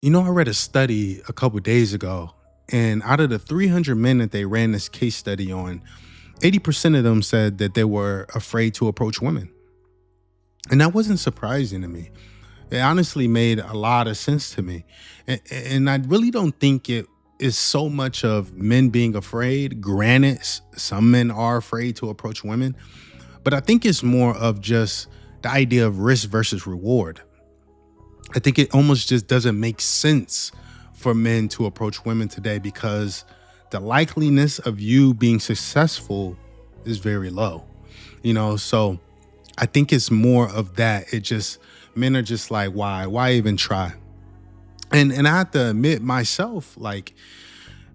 I read a study a couple days ago, and out of the 300 men that they ran this case study on, 80% of them said that they were afraid to approach women. And that wasn't surprising to me. It honestly made a lot of sense to me. And I really don't think it is so much of men being afraid. Granted, some men are afraid to approach women, but I think it's more of just the idea of risk versus reward. I think it almost just doesn't make sense for men to approach women today because the likeliness of you being successful is very low. So I think it's more of that. It just men are just like, why even try? And I have to admit myself, like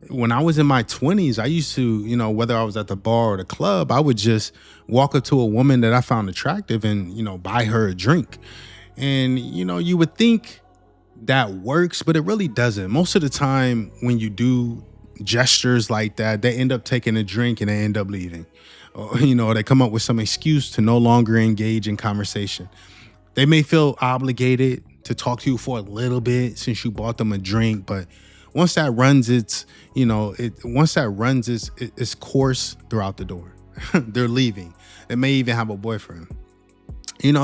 when I was in my 20s, I used to, whether I was at the bar or the club, I would just walk up to a woman that I found attractive and, buy her a drink. And, you would think that works, but it really doesn't. Most of the time when you do gestures like that, they end up taking a drink and they end up leaving. Or, they come up with some excuse to no longer engage in conversation. They may feel obligated to talk to you for a little bit since you bought them a drink, but once that runs its course, they're out the door. They're leaving. They may even have a boyfriend.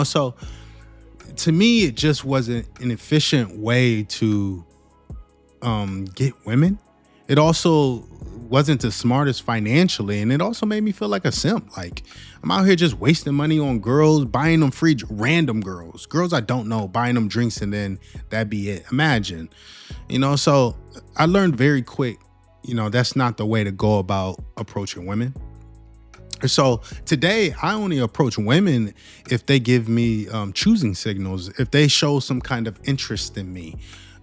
So to me, it just wasn't an efficient way to get women. It also wasn't the smartest financially, and it also made me feel like a simp. Like I'm out here just wasting money on girls, buying them random girls I don't know, buying them drinks, and then that be it. Imagine, So I learned very quick, that's not the way to go about approaching women. So today, I only approach women if they give me choosing signals, if they show some kind of interest in me.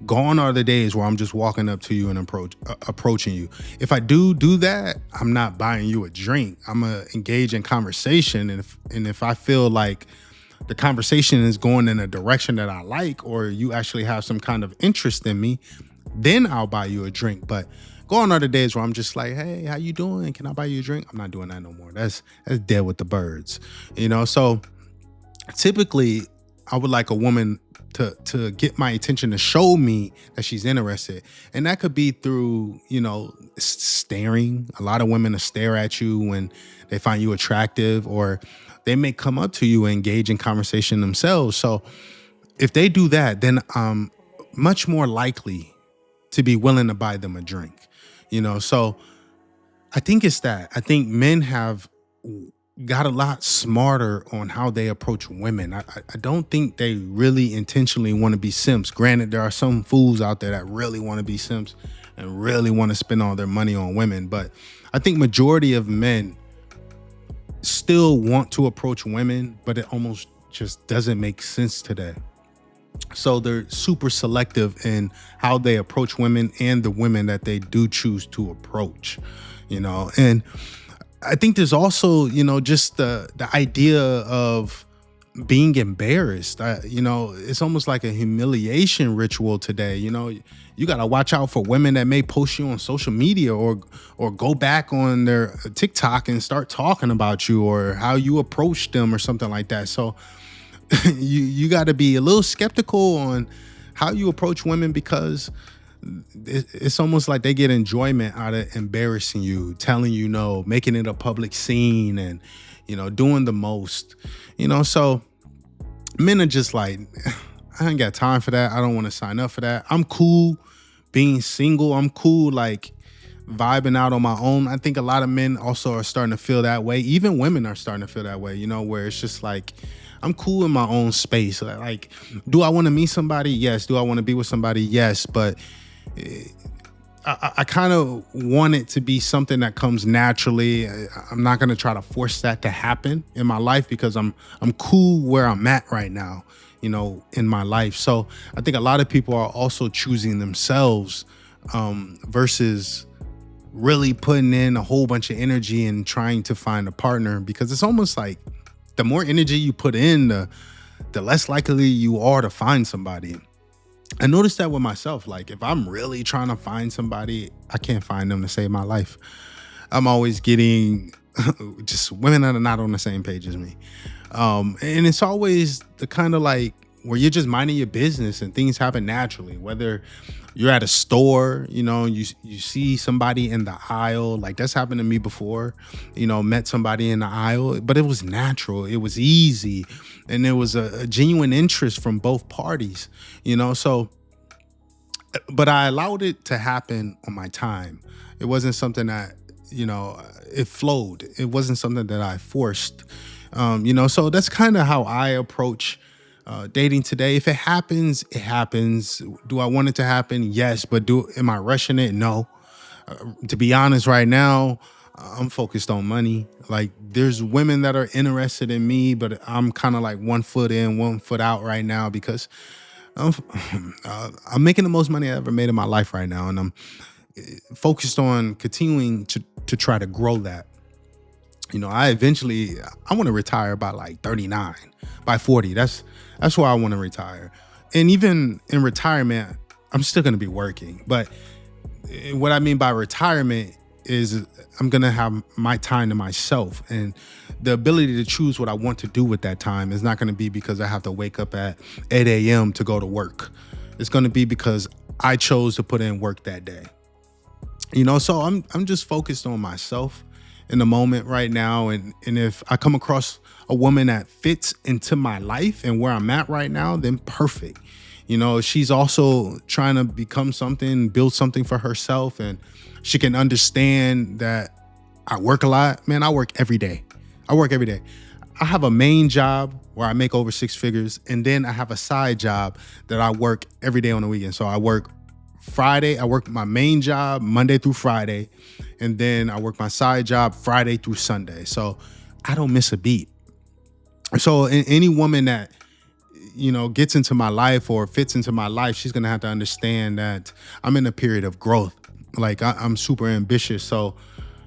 Gone are the days where I'm just walking up to you and approaching you. If I do that, I'm not buying you a drink. I'm gonna engage in conversation, and if I feel like the conversation is going in a direction that I like, or you actually have some kind of interest in me, then I'll buy you a drink. But gone are the days where I'm just like, hey, how you doing? Can I buy you a drink? I'm not doing that no more. That's dead with the birds, So typically, I would like a woman to get my attention, to show me that she's interested, and that could be through staring. A lot of women will stare at you when they find you attractive, or they may come up to you and engage in conversation themselves. So if they do that, then I'm much more likely to be willing to buy them a drink. So I think it's that. I think men have got a lot smarter on how they approach women. I don't think they really intentionally want to be simps. Granted, there are some fools out there that really want to be simps and really want to spend all their money on women. But I think majority of men still want to approach women, but it almost just doesn't make sense today. So they're super selective in how they approach women and the women that they do choose to approach, and I think there's also, just the idea of being embarrassed. It's almost like a humiliation ritual today. You got to watch out for women that may post you on social media or go back on their TikTok and start talking about you or how you approach them or something like that. So you got to be a little skeptical on how you approach women, because it's almost like they get enjoyment out of embarrassing you, telling you no, making it a public scene, and doing the most. So men are just like, I ain't got time for that. I don't want to sign up for that. I'm cool being single. I'm cool like vibing out on my own. I think a lot of men also are starting to feel that way. Even women are starting to feel that way, where it's just like, I'm cool in my own space. Like, do I want to meet somebody? Yes. Do I want to be with somebody? Yes. But I kind of want it to be something that comes naturally. I'm not going to try to force that to happen in my life, because I'm cool where I'm at right now, in my life. So I think a lot of people are also choosing themselves versus really putting in a whole bunch of energy and trying to find a partner, because it's almost like the more energy you put in, the less likely you are to find somebody. I noticed that with myself. Like if I'm really trying to find somebody, I can't find them to save my life. I'm always getting just women that are not on the same page as me. And it's always the kind of like where you're just minding your business and things happen naturally. Whether you're at a store, you see somebody in the aisle, like that's happened to me before. Met somebody in the aisle, but it was natural, it was easy, and there was a genuine interest from both parties. So, but I allowed it to happen on my time. It wasn't something that, it flowed. It wasn't something that I forced. So that's kind of how I approach dating today. If it happens, it happens. Do I want it to happen? Yes, but am I rushing it? No. To be honest, right now, I'm focused on money. Like, there's women that are interested in me, but I'm kind of like 1 foot in, 1 foot out right now because I'm, I'm making the most money I ever made in my life right now, and I'm focused on continuing to try to grow that. I want to retire by like 39, by 40. That's where I want to retire. And even in retirement, I'm still going to be working. But what I mean by retirement is I'm going to have my time to myself, and the ability to choose what I want to do with that time is not going to be because I have to wake up at 8 a.m. to go to work. It's going to be because I chose to put in work that day. So I'm just focused on myself in the moment right now. And if I come across a woman that fits into my life and where I'm at right now, then perfect. She's also trying to become something, build something for herself, and she can understand that I work a lot. Man, I work every day. I have a main job where I make over 6 figures, and then I have a side job that I work every day on the weekend. So I work Friday, I work my main job Monday through Friday, and then I work my side job Friday through Sunday. So I don't miss a beat. So any woman that, gets into my life or fits into my life, she's going to have to understand that I'm in a period of growth. Like I'm super ambitious. So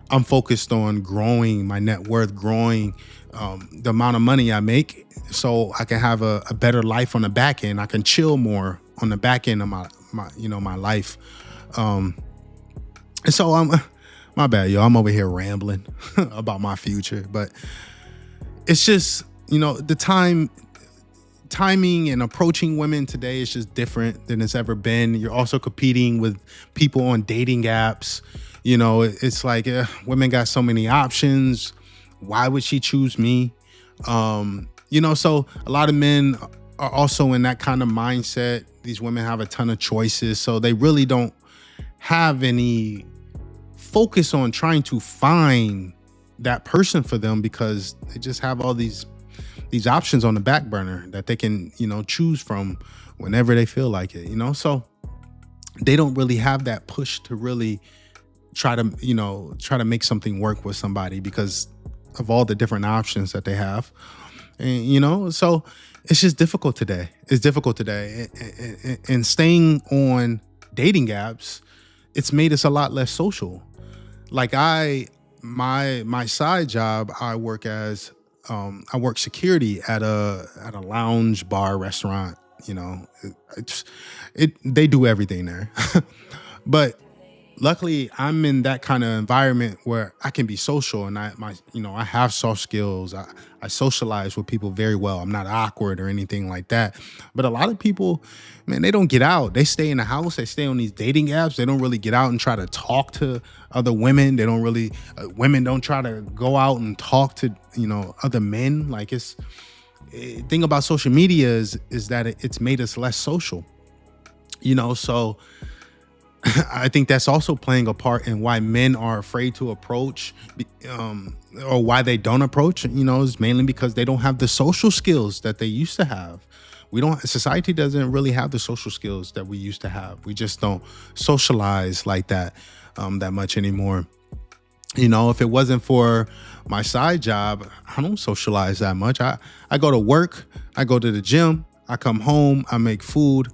I'm focused on growing my net worth, growing the amount of money I make, so I can have a better life on the back end. I can chill more on the back end of my life. And so my bad, yo. I'm over here rambling about my future, but it's just, the timing and approaching women today is just different than it's ever been. You're also competing with people on dating apps. It's like women got so many options. Why would she choose me? So a lot of men are also in that kind of mindset. These women have a ton of choices, so they really don't have any focus on trying to find that person for them because they just have all these options on the back burner that they can, choose from whenever they feel like it, so they don't really have that push to really try to make something work with somebody because of all the different options that they have. And, so it's just difficult today. It's difficult today. And staying on dating apps, it's made us a lot less social. Like my side job, I work security at a lounge, bar, restaurant. They do everything there. But luckily, I'm in that kind of environment where I can be social, and I have soft skills. I socialize with people very well. I'm not awkward or anything like that. But a lot of people, man, they don't get out. They stay in the house. They stay on these dating apps. They don't really get out and try to talk to other women. They don't really, women don't try to go out and talk to, other men. Like thing about social media is that it's made us less social, so I think that's also playing a part in why men are afraid to approach, or why they don't approach, is mainly because they don't have the social skills that they used to have. Society doesn't really have the social skills that we used to have. We just don't socialize like that much anymore. If it wasn't for my side job, I don't socialize that much. I go to work, I go to the gym, I come home, I make food,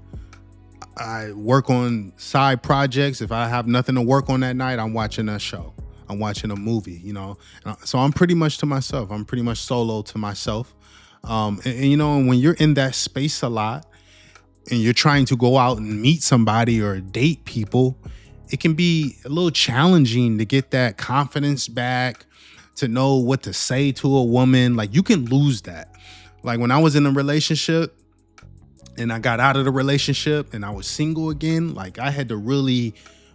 I work on side projects. If I have nothing to work on that night, I'm watching a show. I'm watching a movie, So I'm pretty much to myself. I'm pretty much solo to myself. And when you're in that space a lot and you're trying to go out and meet somebody or date people, it can be a little challenging to get that confidence back, to know what to say to a woman. Like, you can lose that. Like, when I was in a relationship, and I got out of the relationship and I was single again, like I had to really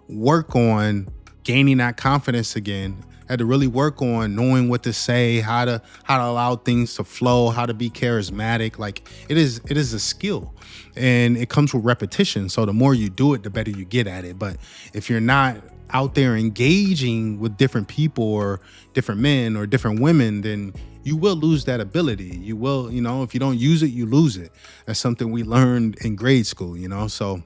work on gaining that confidence again. I had to really work on knowing what to say, how to allow things to flow, how to be charismatic. Like it is a skill, and it comes with repetition. So the more you do it, the better you get at it. But if you're not out there engaging with different people or different men or different women, then you will lose that ability. You will, if you don't use it, you lose it. That's something we learned in grade school, So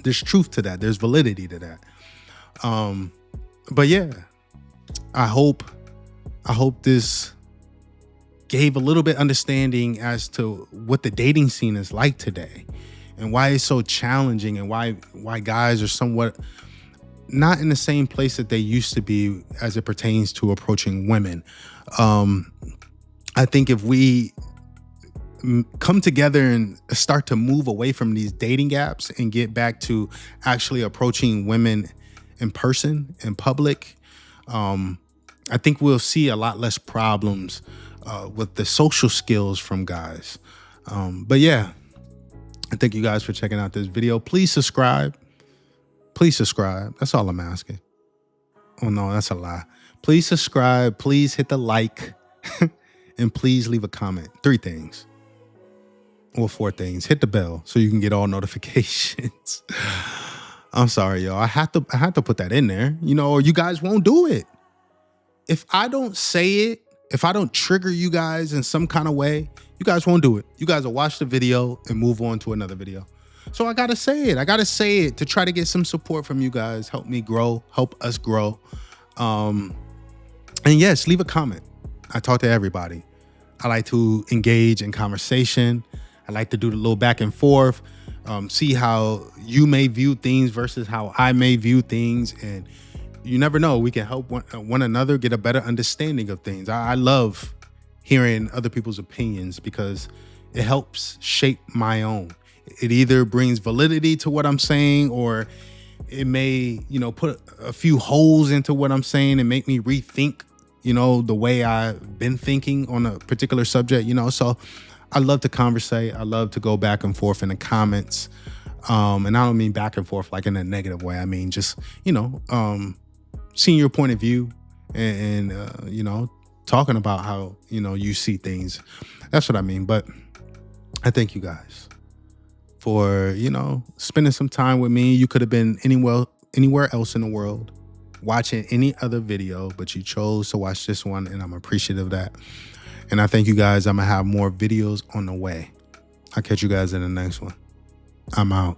there's truth to that. There's validity to that. But yeah, I hope this gave a little bit understanding as to what the dating scene is like today and why it's so challenging and why guys are somewhat not in the same place that they used to be as it pertains to approaching women. I think if we come together and start to move away from these dating apps and get back to actually approaching women in person, in public, I think we'll see a lot less problems with the social skills from guys. But yeah, I thank you guys for checking out this video. Please subscribe. Please subscribe. That's all I'm asking. Oh no, that's a lie. Please subscribe. Please hit the like. And please leave a comment. 3 things. Or 4 things. Hit the bell so you can get all notifications. I'm sorry, y'all. I have to put that in there, or you guys won't do it. If I don't say it, if I don't trigger you guys in some kind of way, you guys won't do it. You guys will watch the video and move on to another video. So I got to say it. I got to say it to try to get some support from you guys. Help me grow. Help us grow. And yes, leave a comment. I talk to everybody. I like to engage in conversation. I like to do the little back and forth, see how you may view things versus how I may view things. And you never know, we can help one another get a better understanding of things. I love hearing other people's opinions because it helps shape my own. It either brings validity to what I'm saying, or it may, put a few holes into what I'm saying and make me rethink, the way I've been thinking on a particular subject, So I love to conversate. I love to go back and forth in the comments. And I don't mean back and forth like in a negative way. I mean, just, seeing your point of view and talking about how, you see things. That's what I mean. But I thank you guys for, spending some time with me. You could have been anywhere else in the world watching any other video, but you chose to watch this one, and I'm appreciative of that. And I thank you guys. I'm going to have more videos on the way. I'll catch you guys in the next one. I'm out.